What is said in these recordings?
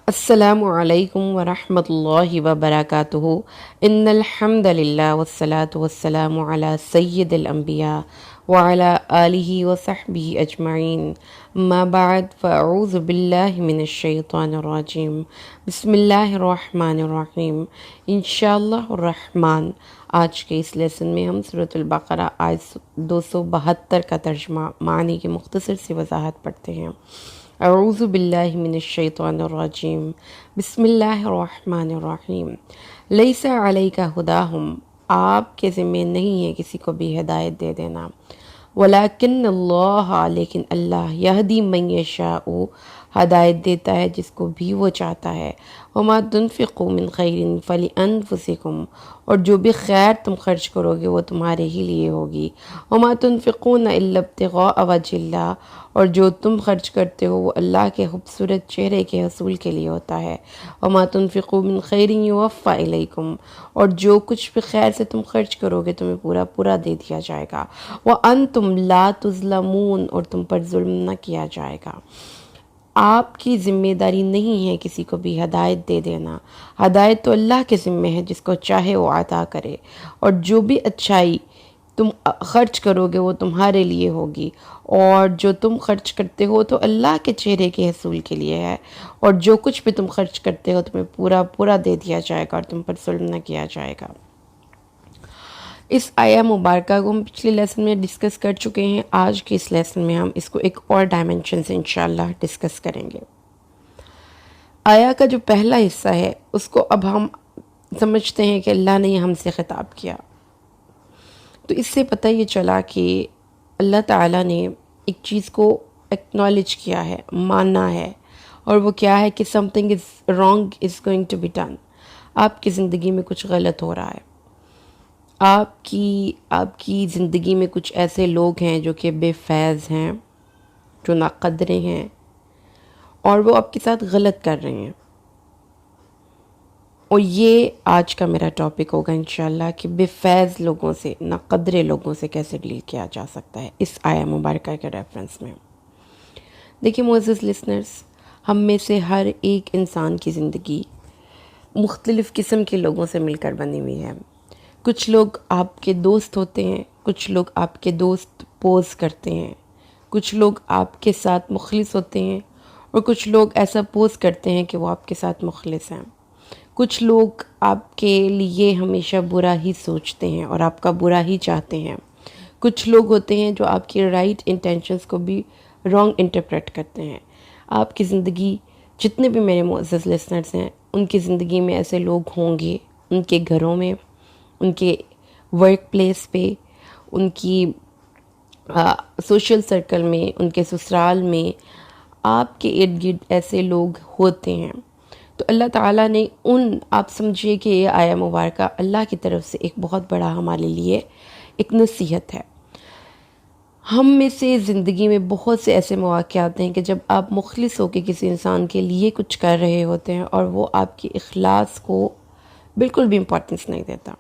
السلام علیکم ورحمۃ اللہ وبرکاتہ ان الحمد للہ والصلاة والسلام علی سید الانبیاء وعلی آلہ وصحبہ اجمعین ما بعد فاعوذ باللہ من الشیطان الرجیم بسم اللہ الرحمن الرحیم انشاءاللہ الرحمن۔ آج کے اس لیسن میں ہم سورۃ البقرہ آیت 272 کا ترجمہ معنی کی مختصر سی وضاحت پڑھتے ہیں۔ اعوذ باللہ من الشیطان الرجیم بسم اللہ الرحمن الرحیم۔ لیس علیک ہداہم، آپ کے ذمہ نہیں ہے کسی کو بھی ہدایت دے دینا، ولیکن اللہ، لیکن اللہ، یہدی من یشاء، ہدایت دیتا ہے جس کو بھی وہ چاہتا ہے۔ وما تنفقوا من خیر فلانفسکم، اور جو بھی خیر تم خرچ کرو گے وہ تمہارے ہی لیے ہوگی۔ وما تنفقون الا ابتغاء وجہ اللہ، اور جو تم خرچ کرتے ہو وہ اللہ کے خوبصورت چہرے کے حصول کے لیے ہوتا ہے۔ وما تنفقوا من خیر یوفی الیکم، اور جو کچھ بھی خیر سے تم خرچ کرو گے تمہیں پورا پورا دے دیا جائے گا۔ وانتم لا تظلمون، اور تم پر ظلم نہ کیا جائے گا۔ آپ کی ذمہ داری نہیں ہے کسی کو بھی ہدایت دے دینا، ہدایت تو اللہ کے ذمہ ہے، جس کو چاہے وہ عطا کرے، اور جو بھی اچھائی تم خرچ کرو گے وہ تمہارے لیے ہوگی، اور جو تم خرچ کرتے ہو تو اللہ کے چہرے کے حصول کے لیے ہے، اور جو کچھ بھی تم خرچ کرتے ہو تمہیں پورا پورا دے دیا جائے گا اور تم پر ظلم نہ کیا جائے گا۔ اس آیہ مبارکہ کو ہم پچھلے لیسن میں ڈسکس کر چکے ہیں۔ آج کے اس لیسن میں ہم اس کو ایک اور ڈائمنشن سے انشاءاللہ ڈسکس کریں گے۔ آیہ کا جو پہلا حصہ ہے اس کو اب ہم سمجھتے ہیں کہ اللہ نے ہم سے خطاب کیا، تو اس سے پتہ یہ چلا کہ اللہ تعالیٰ نے ایک چیز کو ایکنالج کیا ہے، ماننا ہے، اور وہ کیا ہے کہ something is wrong is going to be done۔ آپ کی زندگی میں کچھ غلط ہو رہا ہے، آپ کی زندگی میں کچھ ایسے لوگ ہیں جو کہ بے فیض ہیں، جو ناقدرے ہیں، اور وہ آپ کے ساتھ غلط کر رہے ہیں۔ اور یہ آج کا میرا ٹاپک ہوگا انشاءاللہ کہ بے فیض لوگوں سے، ناقدرے لوگوں سے کیسے ڈیل کیا جا سکتا ہے، اس آیہ مبارکہ کے ریفرنس میں۔ دیکھیں معزز لسنرز، ہم میں سے ہر ایک انسان کی زندگی مختلف قسم کے لوگوں سے مل کر بنی ہوئی ہے۔ کچھ لوگ آپ کے دوست ہوتے ہیں، کچھ لوگ آپ کے دوست پوز کرتے ہیں، کچھ لوگ آپ کے ساتھ مخلص ہوتے ہیں، اور کچھ لوگ ایسا پوز کرتے ہیں کہ وہ آپ کے ساتھ مخلص ہیں۔ کچھ لوگ آپ کے لیے ہمیشہ برا ہی سوچتے ہیں اور آپ کا برا ہی چاہتے ہیں۔ کچھ لوگ ہوتے ہیں جو آپ کی رائٹ انٹینشنز کو بھی رانگ انٹرپریٹ کرتے ہیں۔ آپ کی زندگی، جتنے بھی میرے معزز لسنرز ہیں، ان کی زندگی میں ایسے لوگ ہوں گے، ان کے گھروں میں، ان کے ورک پلیس پہ، ان کی سوشل سرکل میں، ان کے سسرال میں، آپ کے ارد گرد ایسے لوگ ہوتے ہیں۔ تو اللہ تعالیٰ نے آپ سمجھیے کہ یہ آیہ مبارکہ اللہ کی طرف سے ایک بہت بڑا ہمارے لیے ایک نصیحت ہے۔ ہم میں سے زندگی میں بہت سے ایسے مواقع آتے ہیں کہ جب آپ مخلص ہو کے کسی انسان کے لیے کچھ کر رہے ہوتے ہیں اور وہ آپ کی اخلاص کو بالکل بھی امپورٹنس نہیں دیتا۔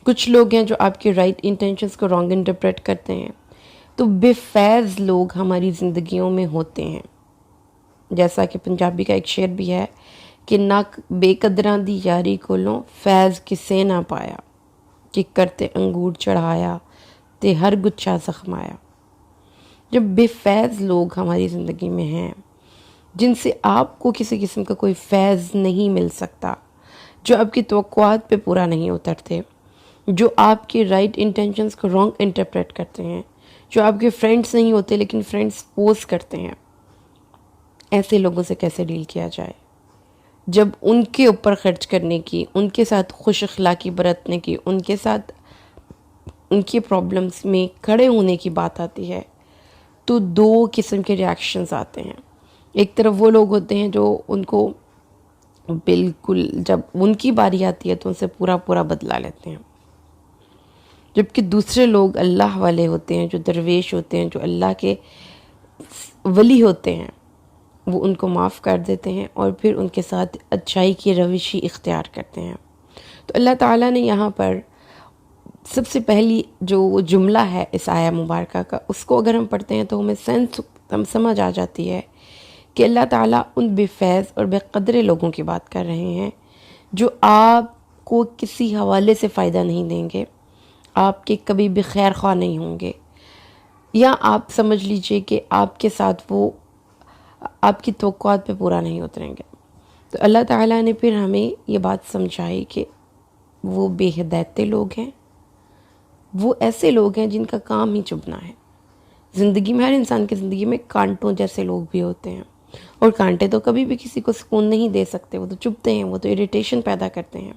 کچھ لوگ ہیں جو آپ کے رائٹ انٹینشنز کو رانگ انٹرپریٹ کرتے ہیں۔ تو بے فیض لوگ ہماری زندگیوں میں ہوتے ہیں، جیسا کہ پنجابی کا ایک شعر بھی ہے کہ نہ بے قدراں دی یاری کولوں فیض کسے نہ پایا، کہ کرتے انگور چڑھایا تے ہر گچھا زخمایا۔ جب بے فیض لوگ ہماری زندگی میں ہیں، جن سے آپ کو کسی قسم کا کوئی فیض نہیں مل سکتا، جو آپ کی توقعات پہ پورا نہیں اترتے، جو آپ کی رائٹ انٹینشنز کو رانگ انٹرپریٹ کرتے ہیں، جو آپ کے فرینڈس نہیں ہوتے لیکن فرینڈس پوز کرتے ہیں، ایسے لوگوں سے کیسے ڈیل کیا جائے؟ جب ان کے اوپر خرچ کرنے کی، ان کے ساتھ خوش اخلاقی برتنے کی، ان کے ساتھ ان کی پرابلمس میں کھڑے ہونے کی بات آتی ہے تو دو قسم کے ریاکشنز آتے ہیں۔ ایک طرف وہ لوگ ہوتے ہیں جو ان کو بالکل، جب ان کی باری آتی ہے تو ان سے پورا پورا بدلا لیتے ہیں، جبکہ دوسرے لوگ اللہ والے ہوتے ہیں، جو درویش ہوتے ہیں، جو اللہ کے ولی ہوتے ہیں، وہ ان کو معاف کر دیتے ہیں اور پھر ان کے ساتھ اچھائی کی روش ہی اختیار کرتے ہیں۔ تو اللہ تعالیٰ نے یہاں پر سب سے پہلی جو جملہ ہے اس آیہ مبارکہ کا، اس کو اگر ہم پڑھتے ہیں تو ہمیں سمجھ آ جاتی ہے کہ اللہ تعالیٰ ان بے فیض اور بے قدرے لوگوں کی بات کر رہے ہیں جو آپ کو کسی حوالے سے فائدہ نہیں دیں گے، آپ کے کبھی بھی خیر خواہ نہیں ہوں گے، یا آپ سمجھ لیجئے کہ آپ کے ساتھ وہ آپ کی توقعات پہ پورا نہیں اتریں گے۔ تو اللہ تعالیٰ نے پھر ہمیں یہ بات سمجھائی کہ وہ بے ہدایت لوگ ہیں، وہ ایسے لوگ ہیں جن کا کام ہی چبھنا ہے۔ زندگی میں، ہر انسان کی زندگی میں کانٹوں جیسے لوگ بھی ہوتے ہیں، اور کانٹے تو کبھی بھی کسی کو سکون نہیں دے سکتے، وہ تو چبھتے ہیں، وہ تو اریٹیشن پیدا کرتے ہیں۔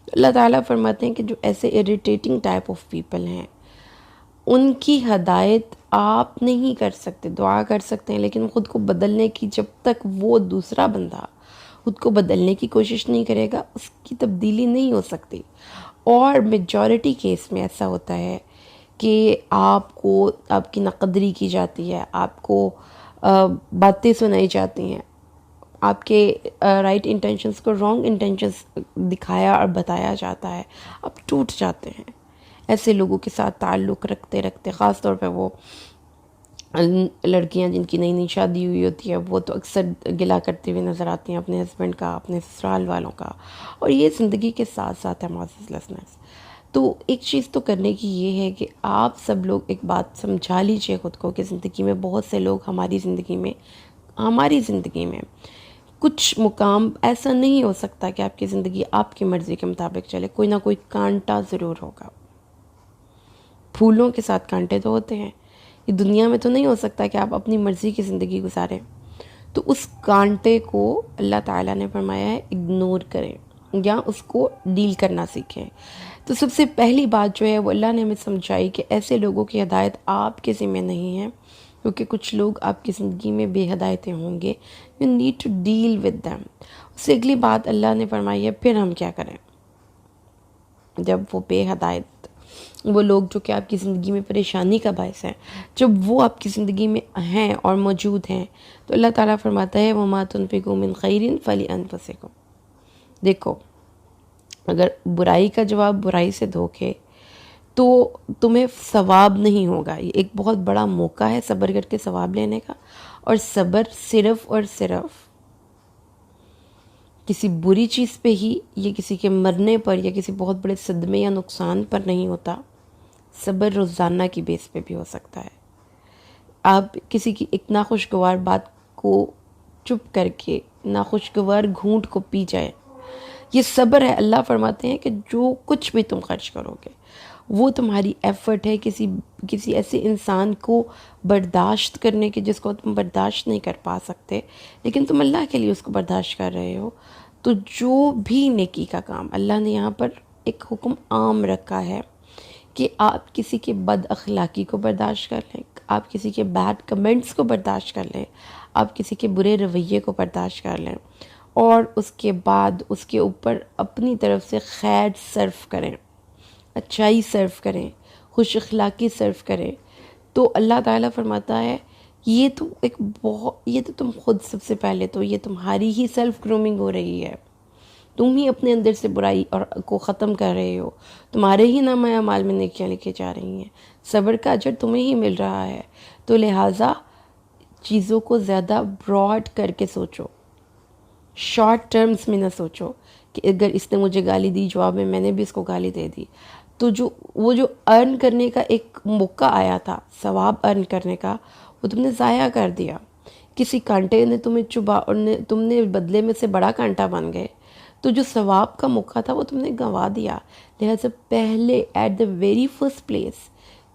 اللہ تعالیٰ فرماتے ہیں کہ جو ایسے اریٹیٹنگ ٹائپ آف پیپل ہیں، ان کی ہدایت آپ نہیں کر سکتے، دعا کر سکتے ہیں، لیکن خود کو بدلنے کی، جب تک وہ دوسرا بندہ خود کو بدلنے کی کوشش نہیں کرے گا، اس کی تبدیلی نہیں ہو سکتی۔ اور میجورٹی کیس میں ایسا ہوتا ہے کہ آپ کو، آپ کی ناقدری کی جاتی ہے، آپ کو باتیں سنائی جاتی ہیں، آپ کے رائٹ انٹینشنز کو رانگ انٹینشنز دکھایا اور بتایا جاتا ہے، آپ ٹوٹ جاتے ہیں۔ ایسے لوگوں کے ساتھ تعلق رکھتے رکھتے، خاص طور پہ وہ لڑکیاں جن کی نئی نئی شادی ہوئی ہوتی ہے، وہ تو اکثر گلا کرتے ہوئے نظر آتی ہیں اپنے ہسبینڈ کا، اپنے سسرال والوں کا، اور یہ زندگی کے ساتھ ساتھ ہے معزز لسنرز۔ تو ایک چیز تو کرنے کی یہ ہے کہ آپ سب لوگ ایک بات سمجھا لیجئے خود کو کہ زندگی میں بہت سے لوگ ہماری زندگی میں کچھ مقام ایسا نہیں ہو سکتا کہ آپ کی زندگی آپ کی مرضی کے مطابق چلے، کوئی نہ کوئی کانٹا ضرور ہوگا۔ پھولوں کے ساتھ کانٹے تو ہوتے ہیں، یہ دنیا میں تو نہیں ہو سکتا کہ آپ اپنی مرضی کی زندگی گزاریں۔ تو اس کانٹے کو اللہ تعالیٰ نے فرمایا ہے اگنور کریں، یا اس کو ڈیل کرنا سیکھیں۔ تو سب سے پہلی بات جو ہے وہ اللہ نے ہمیں سمجھائی کہ ایسے لوگوں کی ہدایت آپ کے ذمہ نہیں ہے، کیونکہ کچھ لوگ آپ کی زندگی میں بے ہدایتیں ہوں گے، you need to deal with them. اس سے اگلی بات اللہ نے فرمائی ہے پھر ہم کیا کریں جب وہ بے ہدایت، وہ لوگ جو کہ آپ کی زندگی میں پریشانی کا باعث ہیں، جب وہ آپ کی زندگی میں ہیں اور موجود ہیں، تو اللہ تعالیٰ فرماتا ہے وَمَا تُنْفِقُوا مِنْ خَيْرٍ فَلِأَنفُسِكُمْ۔ دیکھو، اگر برائی کا جواب برائی سے دو گے تو تمہیں ثواب نہیں ہوگا۔ یہ ایک بہت بڑا موقع ہے صبر کر کے ثواب لینے کا، اور صبر صرف اور صرف کسی بری چیز پہ ہی، یا کسی کے مرنے پر، یا کسی بہت بڑے صدمے یا نقصان پر نہیں ہوتا۔ صبر روزانہ کی بیس پہ بھی ہو سکتا ہے۔ آپ کسی کی ایک ناخوشگوار بات کو چپ کر کے، ناخوشگوار گھونٹ کو پی جائے، یہ صبر ہے۔ اللہ فرماتے ہیں کہ جو کچھ بھی تم خرچ کرو گے وہ تمہاری ایفرٹ ہے کسی ایسے انسان کو برداشت کرنے کے جس کو تم برداشت نہیں کر پا سکتے، لیکن تم اللہ کے لیے اس کو برداشت کر رہے ہو۔ تو جو بھی نیکی کا کام، اللہ نے یہاں پر ایک حکم عام رکھا ہے کہ آپ کسی کے بد اخلاقی کو برداشت کر لیں، آپ کسی کے بیڈ کمنٹس کو برداشت کر لیں، آپ کسی کے برے رویے کو برداشت کر لیں، اور اس کے بعد اس کے اوپر اپنی طرف سے خیر صرف کریں، اچھائی صرف کریں، خوش اخلاقی صرف کریں۔ تو اللہ تعالیٰ فرماتا ہے یہ تو تم خود سب سے پہلے تو یہ تمہاری ہی سیلف گرومنگ ہو رہی ہے، تم ہی اپنے اندر سے برائی اور کو ختم کر رہے ہو، تمہارے ہی نامہ اعمال میں نیکیاں لکھی جا رہی ہیں، صبر کا اجر تمہیں ہی مل رہا ہے۔ تو لہٰذا چیزوں کو زیادہ براڈ کر کے سوچو، شارٹ ٹرمز میں نہ سوچو کہ اگر اس نے مجھے گالی دی، جواب میں نے بھی اس کو گالی دے دی، تو وہ جو ارن کرنے کا ایک موقع آیا تھا، ثواب ارن کرنے کا، وہ تم نے ضائع کر دیا۔ کسی کانٹے نے تمہیں چبھا اور تم نے بدلے میں سے بڑا کانٹا بن گئے، تو جو ثواب کا موقع تھا وہ تم نے گنوا دیا۔ لہذا پہلے at the very first place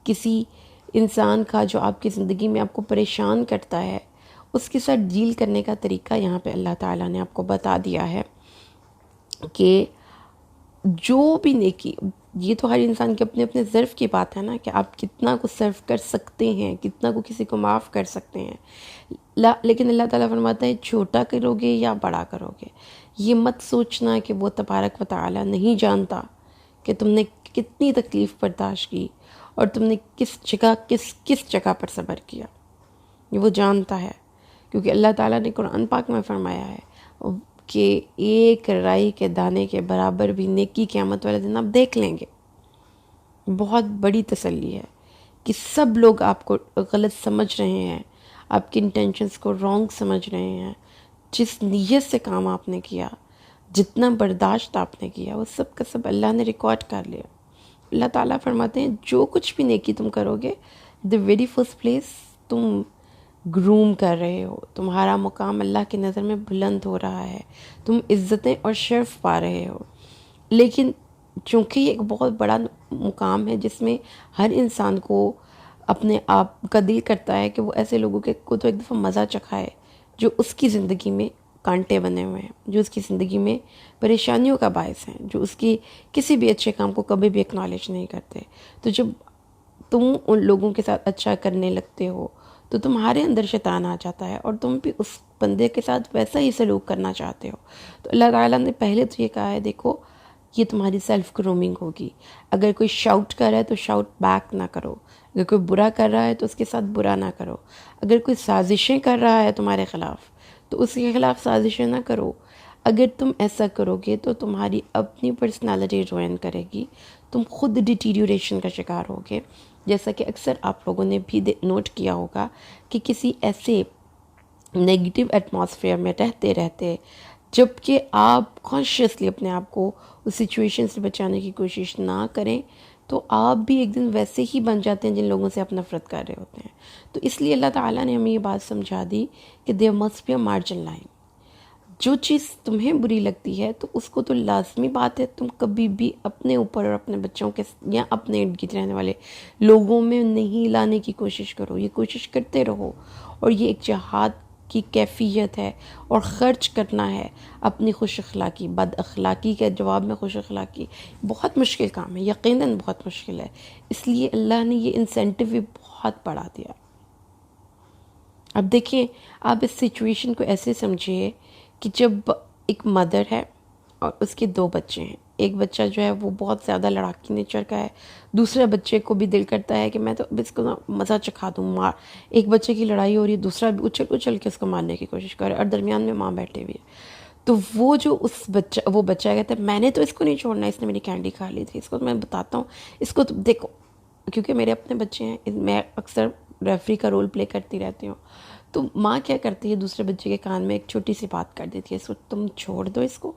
کسی انسان کا جو آپ کی زندگی میں آپ کو پریشان کرتا ہے، اس کے ساتھ ڈیل کرنے کا طریقہ یہاں پہ اللہ تعالیٰ نے آپ کو بتا دیا ہے کہ جو بھی نیکی، یہ تو ہر انسان کے اپنے اپنے ظرف کی بات ہے نا، کہ آپ کتنا کو صرف کر سکتے ہیں، کتنا کو کسی کو معاف کر سکتے ہیں۔ لیکن اللہ تعالیٰ فرماتا ہے چھوٹا کرو گے یا بڑا کرو گے، یہ مت سوچنا کہ وہ تبارک و تعالیٰ نہیں جانتا کہ تم نے کتنی تکلیف برداشت کی اور تم نے کس جگہ پر صبر کیا، یہ وہ جانتا ہے۔ کیونکہ اللہ تعالیٰ نے قرآن پاک میں فرمایا ہے کہ ایک رائی کے دانے کے برابر بھی نیکی قیامت والے دن آپ دیکھ لیں گے۔ بہت بڑی تسلی ہے کہ سب لوگ آپ کو غلط سمجھ رہے ہیں، آپ کی انٹینشنس کو رانگ سمجھ رہے ہیں. جس نیت سے کام آپ نے کیا، جتنا برداشت آپ نے کیا، وہ سب کا سب اللہ نے ریکارڈ کر لیا. اللہ تعالیٰ فرماتے ہیں جو کچھ بھی نیکی تم کرو گے، دی ویری فرسٹ پلیس تم گروم کر رہے ہو، تمہارا مقام اللہ کی نظر میں بلند ہو رہا ہے، تم عزتیں اور شرف پا رہے ہو. لیکن چونکہ یہ ایک بہت بڑا مقام ہے جس میں ہر انسان کو اپنے آپ کا دل کرتا ہے کہ وہ ایسے لوگوں کے کو تو ایک دفعہ مزہ چکھائے جو اس کی زندگی میں کانٹے بنے ہوئے ہیں، جو اس کی زندگی میں پریشانیوں کا باعث ہیں، جو اس کی کسی بھی اچھے کام کو کبھی بھی اکنالج نہیں کرتے. تو جب تم ان لوگوں کے ساتھ اچھا کرنے لگتے ہو تو تمہارے اندر شیطان آ جاتا ہے اور تم بھی اس بندے کے ساتھ ویسا ہی سلوک کرنا چاہتے ہو. تو اللہ تعالیٰ نے پہلے تو یہ کہا ہے دیکھو یہ تمہاری سیلف گرومنگ ہوگی. اگر کوئی شاؤٹ کر رہا ہے تو شاؤٹ بیک نہ کرو، اگر کوئی برا کر رہا ہے تو اس کے ساتھ برا نہ کرو، اگر کوئی سازشیں کر رہا ہے تمہارے خلاف تو اس کے خلاف سازشیں نہ کرو. اگر تم ایسا کرو گے تو تمہاری اپنی پرسنالٹی جوائن کرے گی، تم خود ڈیٹیریوریشن کا شکار ہوگے. جیسا کہ اکثر آپ لوگوں نے بھی نوٹ کیا ہوگا کہ کسی ایسے نیگیٹو ایٹماسفیئر میں رہتے رہتے جب کہ آپ کانشیسلی اپنے آپ کو اس سچویشن سے بچانے کی کوشش نہ کریں تو آپ بھی ایک دن ویسے ہی بن جاتے ہیں جن لوگوں سے آپ نفرت کر رہے ہوتے ہیں. تو اس لیے اللہ تعالیٰ نے ہمیں یہ بات سمجھا دی کہ there must be a margin line. جو چیز تمہیں بری لگتی ہے تو اس کو تو لازمی بات ہے تم کبھی بھی اپنے اوپر اور اپنے بچوں کے یا اپنے ارد گرد رہنے والے لوگوں میں نہیں لانے کی کوشش کرو. یہ کوشش کرتے رہو، اور یہ ایک جہاد کی کیفیت ہے اور خرچ کرنا ہے اپنی خوش اخلاقی. بد اخلاقی کے جواب میں خوش اخلاقی بہت مشکل کام ہے، یقیناً بہت مشکل ہے. اس لیے اللہ نے یہ انسینٹیو بھی بہت بڑھا دیا. اب دیکھیں آپ اس سچویشن کو ایسے سمجھیے کہ جب ایک مدر ہے اور اس کے 2 بچے ہیں. ایک بچہ جو ہے وہ بہت زیادہ لڑاکی نیچر کا ہے، دوسرے بچے کو بھی دل کرتا ہے کہ میں تو اب اس کو مزہ چکھا دوں. ایک بچے کی لڑائی ہو رہی ہے، دوسرا بھی اچھل اچھل کے اس کو مارنے کی کوشش کر رہا ہے اور درمیان میں ماں بیٹھے ہوئی ہے. تو وہ بچہ کہتا ہے میں نے تو اس کو نہیں چھوڑنا، اس نے میری کینڈی کھا لی تھی، اس کو میں بتاتا ہوں، اس کو تو دیکھو. کیونکہ میرے اپنے بچے ہیں، میں اکثر ریفری کا رول پلے کرتی رہتی ہوں. تو ماں کیا کرتی ہے، دوسرے بچے کے کان میں ایک چھوٹی سی بات کر دیتی ہے، اس کو تم چھوڑ دو، اس کو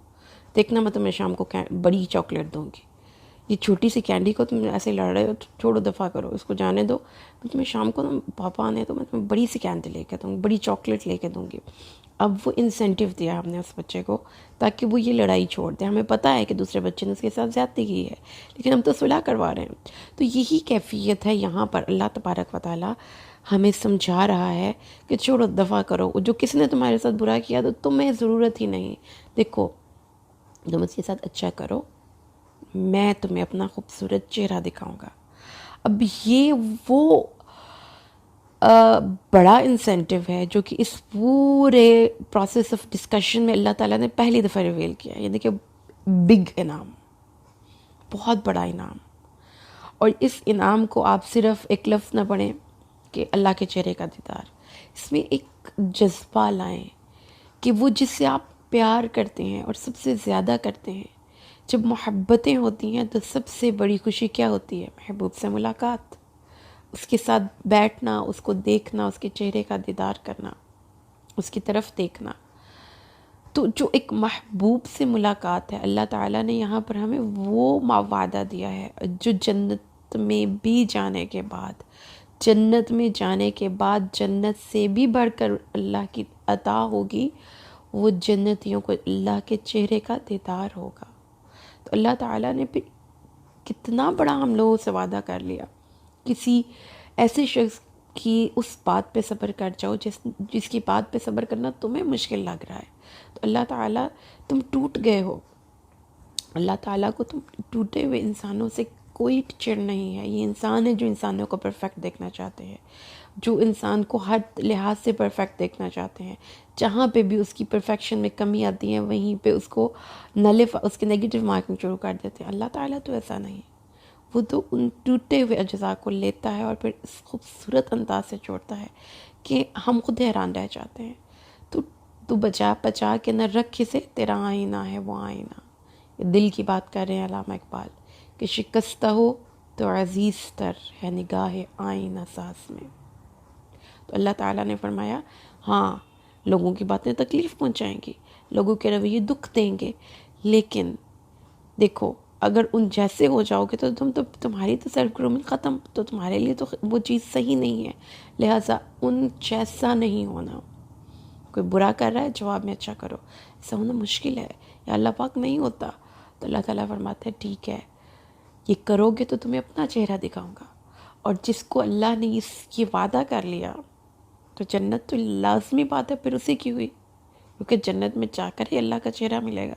دیکھنا میں تمہیں شام کو بڑی چاکلیٹ دوں گی. یہ چھوٹی سی کینڈی کو تم ایسے لڑ رہے ہو، چھوڑو، دفع کرو، اس کو جانے دو. میں تمہیں شام کو پاپا آنے تو میں تمہیں بڑی سی کینڈی لے کے دوں گی، بڑی چاکلیٹ لے کے دوں گی. اب وہ انسینٹیو دیا ہم نے اس بچے کو تاکہ وہ یہ لڑائی چھوڑ دے. ہمیں پتہ ہے کہ دوسرے بچے نے اس کے ساتھ زیادتی کی ہے لیکن ہم تو صلح کروا رہے ہیں. تو یہی کیفیت ہے یہاں پر. اللہ تبارک و تعالیٰ ہمیں سمجھا رہا ہے کہ چھوڑو، دفع کرو. جو کسی نے تمہارے ساتھ برا کیا تو تمہیں ضرورت ہی نہیں. دیکھو تم اس کے ساتھ اچھا کرو، میں تمہیں اپنا خوبصورت چہرہ دکھاؤں گا. اب یہ وہ بڑا انسینٹیو ہے جو کہ اس پورے پروسیس آف ڈسکشن میں اللہ تعالیٰ نے پہلی دفعہ ریویل کیا. یعنی کہ بگ انعام، بہت بڑا انعام. اور اس انعام کو آپ صرف ایک لفظ نہ پڑھیں کہ اللہ کے چہرے کا دیدار، اس میں ایک جذبہ لائیں کہ وہ جس سے آپ پیار کرتے ہیں اور سب سے زیادہ کرتے ہیں. جب محبتیں ہوتی ہیں تو سب سے بڑی خوشی کیا ہوتی ہے؟ محبوب سے ملاقات، اس کے ساتھ بیٹھنا، اس کو دیکھنا، اس کے چہرے کا دیدار کرنا، اس کی طرف دیکھنا. تو جو ایک محبوب سے ملاقات ہے، اللہ تعالیٰ نے یہاں پر ہمیں وہ وعدہ دیا ہے جو جنت میں بھی جانے کے بعد، جنت میں جانے کے بعد جنت سے بھی بڑھ کر اللہ کی عطا ہوگی. وہ جنتیوں کو اللہ کے چہرے کا دیدار ہوگا. تو اللہ تعالیٰ نے پھر کتنا بڑا ہم لوگوں سے وعدہ کر لیا. کسی ایسے شخص کی اس بات پہ صبر کر جاؤ جس کی بات پہ صبر کرنا تمہیں مشکل لگ رہا ہے. تو اللہ تعالیٰ تم ٹوٹ گئے ہو، اللہ تعالیٰ کو تم ٹوٹے ہوئے انسانوں سے کوئی چڑ نہیں ہے. یہ انسان ہے جو انسانوں کو پرفیکٹ دیکھنا چاہتے ہیں، جو انسان کو ہر لحاظ سے پرفیکٹ دیکھنا چاہتے ہیں. جہاں پہ بھی اس کی پرفیکشن میں کمی آتی ہے وہیں پہ اس کو اس کے نیگیٹو مارکنگ شروع کر دیتے ہیں. اللہ تعالیٰ تو ایسا نہیں، وہ تو ان ٹوٹے ہوئے اجزاء کو لیتا ہے اور پھر اس خوبصورت انداز سے چھوڑتا ہے کہ ہم خود حیران رہ جاتے ہیں. تو بچا کے نہ رکھ سے تیرا آئینہ ہے وہ آئینہ. یہ دل کی بات کر رہے ہیں علامہ اقبال کہ شکستہ ہو تو عزیز تر ہے نگاہ آئینہ ساز میں. تو اللہ تعالیٰ نے فرمایا ہاں لوگوں کی باتیں تکلیف پہنچائیں گی، لوگوں کے رویے دکھ دیں گے، لیکن دیکھو اگر ان جیسے ہو جاؤ گے تو تمہاری تو سیلف گرومنگ ختم، تو تمہارے لیے تو وہ چیز صحیح نہیں ہے، لہٰذا ان جیسا نہیں ہونا۔ کوئی برا کر رہا ہے جواب میں اچھا کرو، ایسا ہونا مشکل ہے یا اللہ پاک نہیں ہوتا، تو اللہ تعالیٰ فرماتے ہیں ٹھیک ہے یہ کرو گے تو تمہیں اپنا چہرہ دکھاؤں گا، اور جس کو اللہ نے یہ وعدہ کر لیا تو جنت تو لازمی بات ہے پھر اسی کی ہوئی، کیونکہ جنت میں جا کر ہی اللہ کا چہرہ ملے گا۔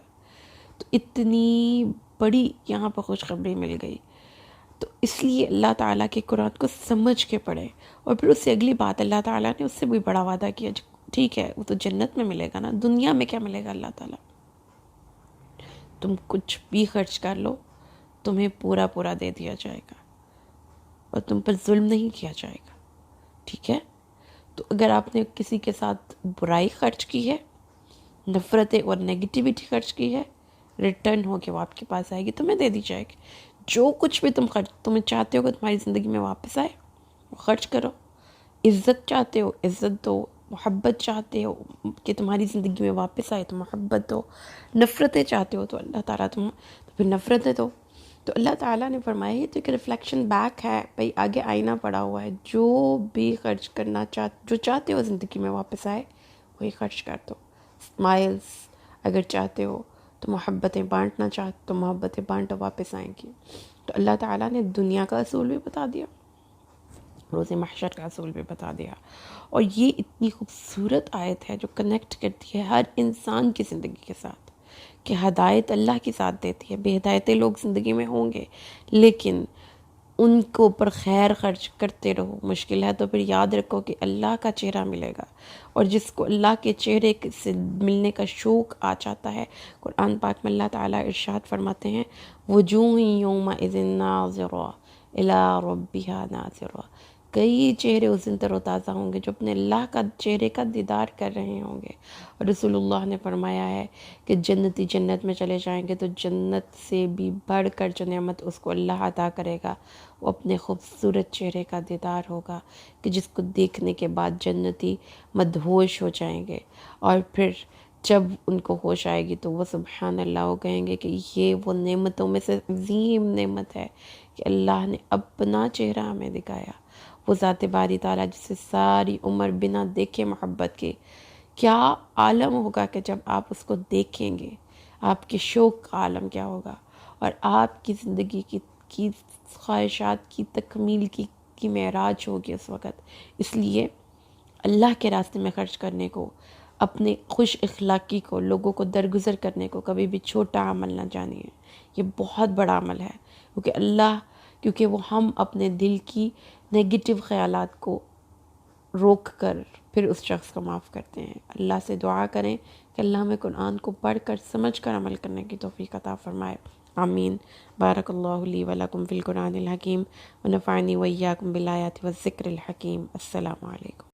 تو اتنی بڑی یہاں پر خوشخبری مل گئی، تو اس لیے اللہ تعالیٰ کے قرآن کو سمجھ کے پڑھے۔ اور پھر اس سے اگلی بات اللہ تعالیٰ نے اس سے بھی بڑا وعدہ کیا، ٹھیک ہے وہ تو جنت میں ملے گا نا، دنیا میں کیا ملے گا اللہ تعالیٰ، تم کچھ بھی خرچ کر لو تمہیں پورا پورا دے دیا جائے گا اور تم پر ظلم نہیں کیا جائے گا، ٹھیک ہے۔ تو اگر آپ نے کسی کے ساتھ برائی خرچ کی ہے، نفرتیں اور نیگیٹیوٹی خرچ کی ہے، ریٹرن ہو کے وہ آپ کے پاس آئے گی، تمہیں دے دی جائے گی۔ جو کچھ بھی تمہیں چاہتے ہو کہ تمہاری زندگی میں واپس آئے وہ خرچ کرو۔ عزت چاہتے ہو عزت دو، محبت چاہتے ہو کہ تمہاری زندگی میں واپس آئے تو محبت دو، نفرتیں چاہتے ہو تو اللہ تعالیٰ تو پھر نفرتیں دو۔ تو اللہ تعالیٰ نے فرمایا یہ تو ایک ریفلیکشن بیک ہے، بھئی آگے آئینہ پڑا ہوا ہے، جو بھی خرچ کرنا جو چاہتے ہو زندگی میں واپس آئے وہی خرچ کر دو۔ اسمائلز اگر چاہتے ہو تو محبتیں بانٹنا چاہتے تو محبتیں بانٹو، واپس آئیں گی۔ تو اللہ تعالیٰ نے دنیا کا اصول بھی بتا دیا، روز محشر کا اصول بھی بتا دیا، اور یہ اتنی خوبصورت آیت ہے جو کنیکٹ کرتی ہے ہر انسان کی زندگی کے ساتھ، کہ ہدایت اللہ کے ساتھ دیتی ہے، بے ہدایتیں لوگ زندگی میں ہوں گے لیکن ان کو اوپر خیر خرچ کرتے رہو، مشکل ہے تو پھر یاد رکھو کہ اللہ کا چہرہ ملے گا، اور جس کو اللہ کے چہرے سے ملنے کا شوق آ جاتا ہے، قرآن پاک میں اللہ تعالیٰ ارشاد فرماتے ہیں وجوہ یومئذ ناظرہ الی ربہا ناظرہ، کئی چہرے اس دن تر و تازہ ہوں گے جو اپنے اللہ کا چہرے کا دیدار کر رہے ہوں گے۔ اور رسول اللہ نے فرمایا ہے کہ جنتی جنت میں چلے جائیں گے تو جنت سے بھی بڑھ کر جو نعمت اس کو اللہ عطا کرے گا وہ اپنے خوبصورت چہرے کا دیدار ہوگا، کہ جس کو دیکھنے کے بعد جنتی مدہوش ہو جائیں گے، اور پھر جب ان کو ہوش آئے گی تو وہ سبحان اللہ وہ کہیں گے کہ یہ وہ نعمتوں میں سے عظیم نعمت ہے کہ اللہ نے اپنا چہرہ ہمیں دکھایا، وہ ذات باری تعالیٰ جسے ساری عمر بنا دیکھے محبت کے، کیا عالم ہوگا کہ جب آپ اس کو دیکھیں گے، آپ کے شوق کا عالم کیا ہوگا، اور آپ کی زندگی کی خواہشات کی تکمیل کی معراج ہوگی اس وقت۔ اس لیے اللہ کے راستے میں خرچ کرنے کو، اپنے خوش اخلاقی کو، لوگوں کو درگزر کرنے کو کبھی بھی چھوٹا عمل نہ جانیے، یہ بہت بڑا عمل ہے، کیونکہ وہ ہم اپنے دل کی نیگیٹو خیالات کو روک کر پھر اس شخص کو معاف کرتے ہیں۔ اللہ سے دعا کریں کہ اللہ ہمیں قرآن کو پڑھ کر سمجھ کر عمل کرنے کی توفیق عطا فرمائے، آمین۔ بارک اللہ لی ولکم فی القرآن الحکیم ونفعنی وإیاکم بالآیات والذکر الحکیم۔ السلام علیکم۔